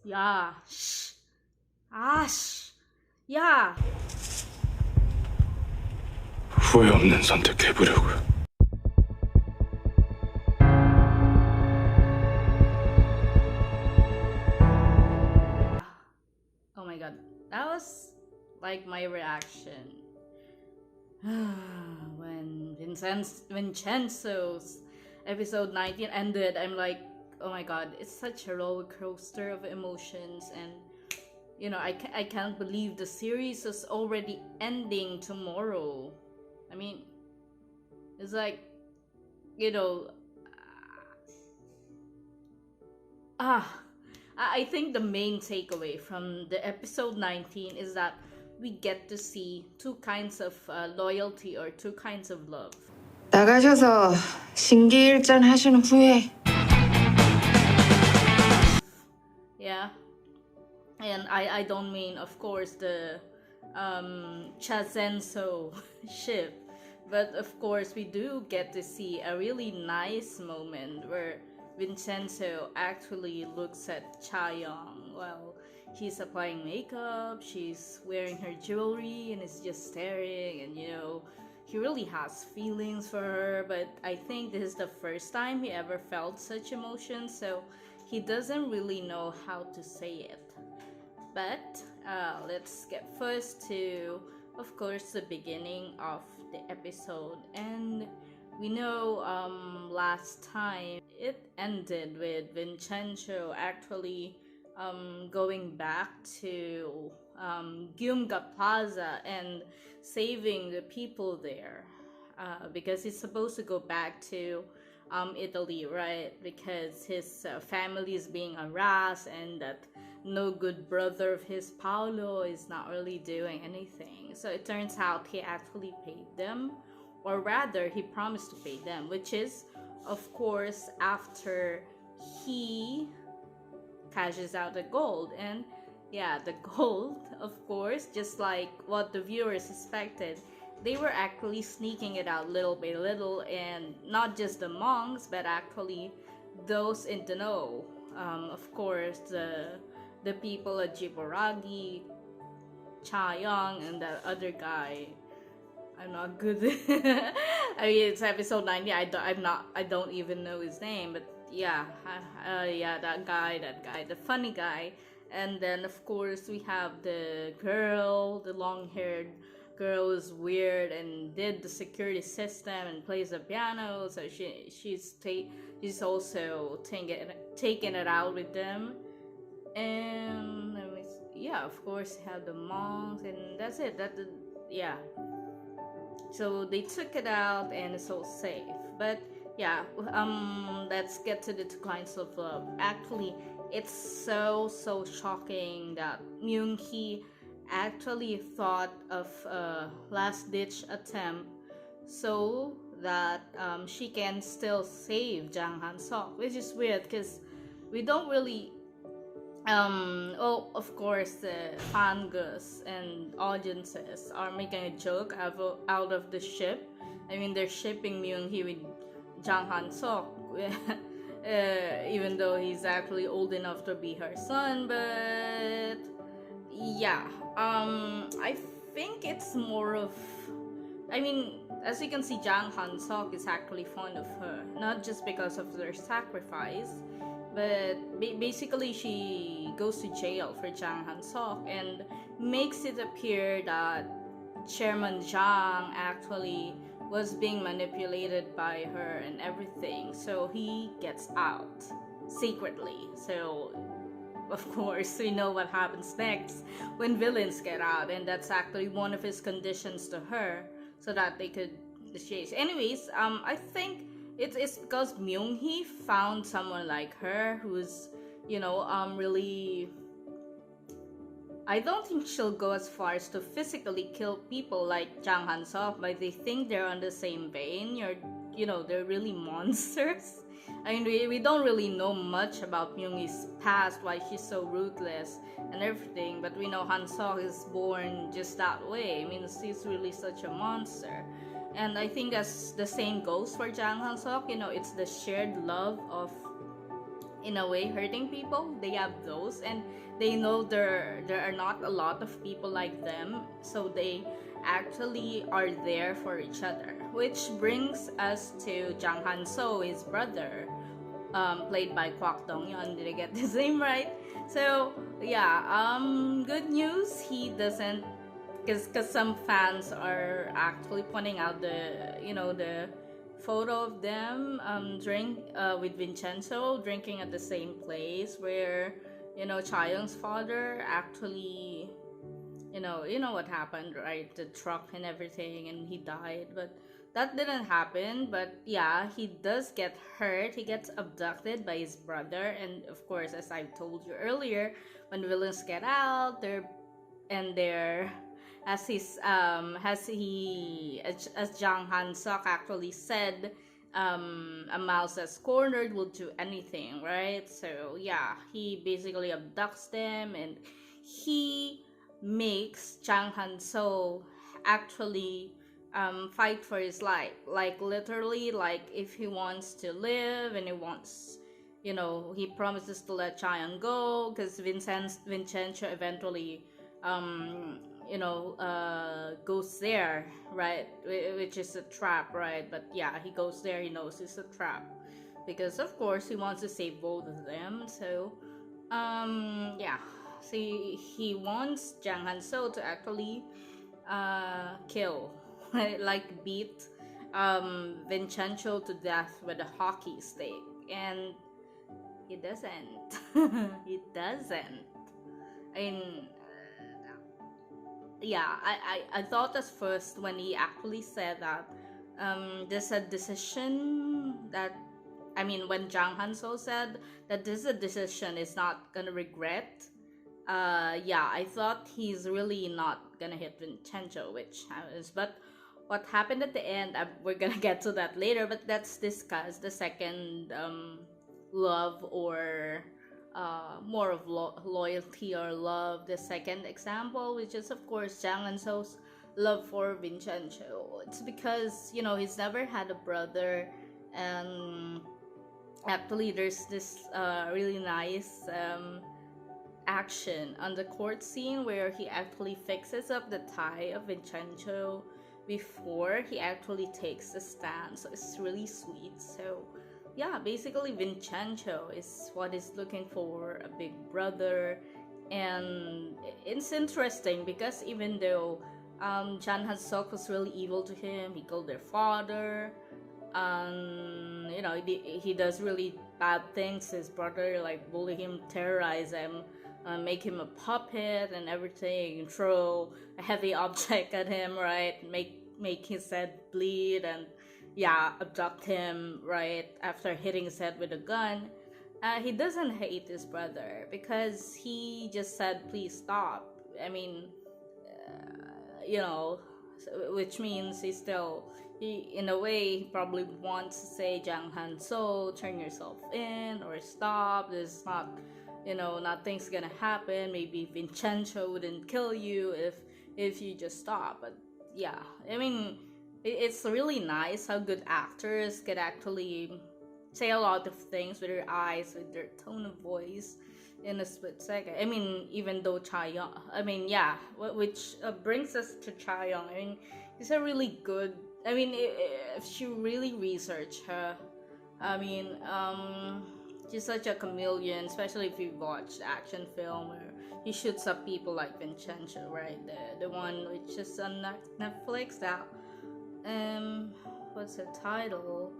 Yeah. Shh. Shh. Yeah. 후회 없는 선택해보려고요. Oh my god. That was like my reaction. When Vincenzo's episode 19 ended, I'm like, oh my god, it's such a roller coaster of emotions. And I can't believe the series is already ending tomorrow. I mean, it's like, you know, ah, I think the main takeaway from the episode 19 is that we get to see two kinds of loyalty or two kinds of love. 나가셔서 신기일전 하신 후에 Yeah, and I don't mean, of course, the Chazenso ship, but of course we do get to see a really nice moment where Vincenzo actually looks at Chayoung while he's applying makeup, she's wearing her jewelry and is just staring, and he really has feelings for her. But I think this is the first time he ever felt such emotions, so he doesn't really know how to say it. But let's get first to, of course, the beginning of the episode. And we know last time it ended with Vincenzo actually going back to Gyumga Plaza and saving the people there, because he's supposed to go back to Italy, right? Because his family is being harassed, and that no good brother of his, Paolo, is not really doing anything. So it turns out he actually paid them, or rather, he promised to pay them, which is, of course, after he cashes out the gold. And yeah, the gold, of course, just like what the viewers expected, they were actually sneaking it out little by little, and not just the monks, but actually those in the know. Of course, the people at Jiboragi, Chayoung, and that other guy. I'm not good. I mean, it's episode 90. I don't even know his name, but yeah, yeah, that guy, the funny guy. And then of course we have the girl, the long-haired girl is weird and did the security system and plays the piano, so she's also taking it out with them. And yeah, of course have the monks, and that's it. Yeah. So they took it out and it's all safe. But yeah, let's get to the two kinds of love. Actually, it's so shocking that Myung Hee actually thought of a last ditch attempt so that she can still save Jang Han Sok, which is weird because we don't really of course the fangirls and audiences are making a joke out of the ship. I mean, they're shipping Myung Hee with Jang Han Sok, even though he's actually old enough to be her son. But yeah, I think it's more of, I mean, as you can see, Jang Han Sok is actually fond of her, not just because of their sacrifice, but basically she goes to jail for Jang Han Sok and makes it appear that Chairman Jang actually was being manipulated by her and everything. So he gets out secretly. So of course we know what happens next when villains get out, and that's actually one of his conditions to her so that they could chase. Anyways, I think it's because Myung Hee found someone like her who's, really. I don't think she'll go as far as to physically kill people like Jang Han Sok, but they think they're on the same vein. They're really monsters. I mean, we don't really know much about Myung Hee's past, why she's so ruthless and everything, but we know Han Sok is born just that way. I mean, she's really such a monster. And I think as the same goes for Jang Han Sok, it's the shared love of in a way hurting people. They have those, and they know there are not a lot of people like them, so they actually are there for each other. Which brings us to Jang Han So, his brother, played by Kwak Dong Yeon. Did I get his name right? So yeah, good news. He doesn't, because some fans are actually pointing out the photo of them drink with Vincenzo drinking at the same place where Chayoung's father actually you know what happened, right? The truck and everything, and he died, but that didn't happen. But yeah, he does get hurt. He gets abducted by his brother, and of course, as I told you earlier, when villains get out, they're as Jang Han Sok actually said, a mouse that's cornered will do anything, right? So yeah, he basically abducts them, and he makes Jang Han So actually fight for his life, like literally, like if he wants to live and he wants, he promises to let Chayan go, because Vincenzo eventually goes there, right? Which is a trap, right? But yeah, he goes there, he knows it's a trap, because of course he wants to save both of them. So yeah, so he wants Jang Han So to actually kill like beat Vincenzo to death with a hockey stick, and he doesn't. He doesn't. I mean, yeah, I thought at first when he actually said that there's a decision that, I mean, when Jang Han So said that this is a decision is not gonna regret, yeah, I thought he's really not gonna hit Vincenzo, which happens. But what happened at the end, we're gonna get to that later. But let's discuss the second love, or more of loyalty or love. The second example, which is of course Jang Han So's love for Vincenzo. It's because he's never had a brother, and actually there's this really nice action on the court scene where he actually fixes up the tie of Vincenzo before he actually takes the stand. So it's really sweet. So yeah, basically Vincenzo is what he's looking for, a big brother. And it's interesting because even though Jan Han-sok was really evil to him, he killed their father, he does really bad things. His brother like bully him, terrorize him, make him a puppet and everything, throw a heavy object at him, right? Make his head bleed, and yeah, abduct him right after hitting his head with a gun. He doesn't hate his brother because he just said, please stop. I mean, which means in a way, he probably wants to say, Jang Han So, turn yourself in or stop. This is not, nothing's gonna happen. Maybe Vincenzo wouldn't kill you if you just stop. But yeah, I mean, it's really nice how good actors could actually say a lot of things with their eyes, with their tone of voice in a split second. I mean, even though Chaeyoung, which brings us to Chaeyoung. I mean, he's a really good. I mean, if you really research her, I mean, she's such a chameleon, especially if you watch action film where he shoots up people like Vincenzo, right? The one which is on Netflix. That what's the title?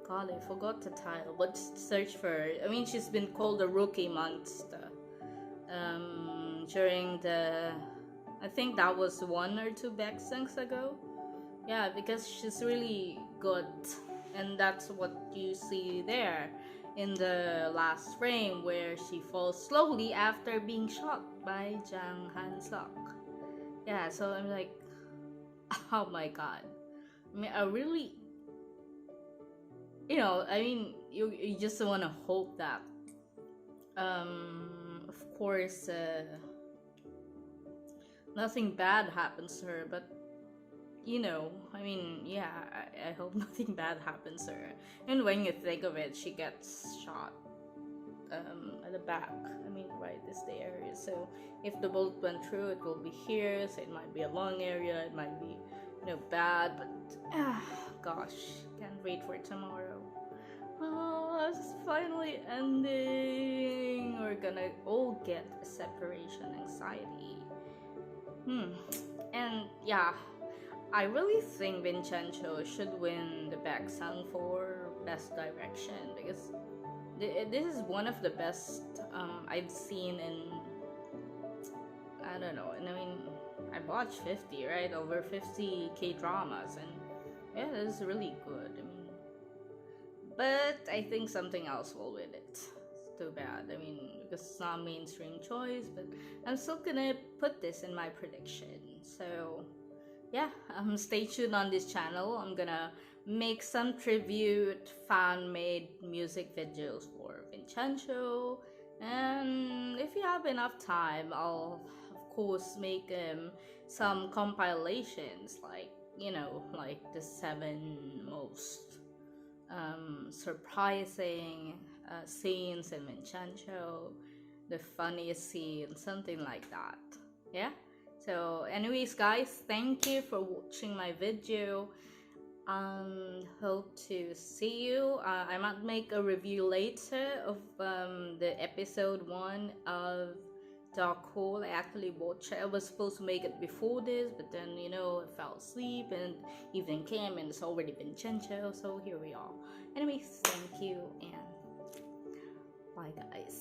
God, I forgot the title. But search for her. I mean, she's been called a rookie monster during the, I think that was 1 or 2 backstanks ago. Yeah, because she's really good, and that's what you see there in the last frame where she falls slowly after being shot by Jang Han-sok. Yeah, so I'm like, oh my god. I mean, I really, you just want to hope that, of course, nothing bad happens to her, but I hope nothing bad happens to her. And when you think of it, she gets shot at the back. I mean, right, is the area. So if the bolt went through, it will be here. So it might be a long area. It might be, bad. But gosh, can't wait for tomorrow. Oh, it's finally ending. We're gonna all get a separation anxiety. And yeah, I really think Vincenzo should win the back song for best direction because this is one of the best I've seen in, I don't know. And I mean, I watched 50, right? Over 50 K dramas, and yeah, it's really good. I mean, but I think something else will win it. It's too bad. I mean, because it's not a mainstream choice, but I'm still gonna put this in my prediction. So yeah, stay tuned on this channel. I'm gonna make some tribute fan-made music videos for Vincenzo, and if you have enough time, I'll of course make some compilations, like like the 7 most surprising scenes in Vincenzo, the funniest scene, something like that. Yeah. So anyways, guys, thank you for watching my video. Hope to see you. I might make a review later of the episode 1 of Dark Hole. I actually watched it. I was supposed to make it before this, but then I fell asleep and evening came and it's already Vincenzo, so here we are. Anyways, thank you and bye, guys.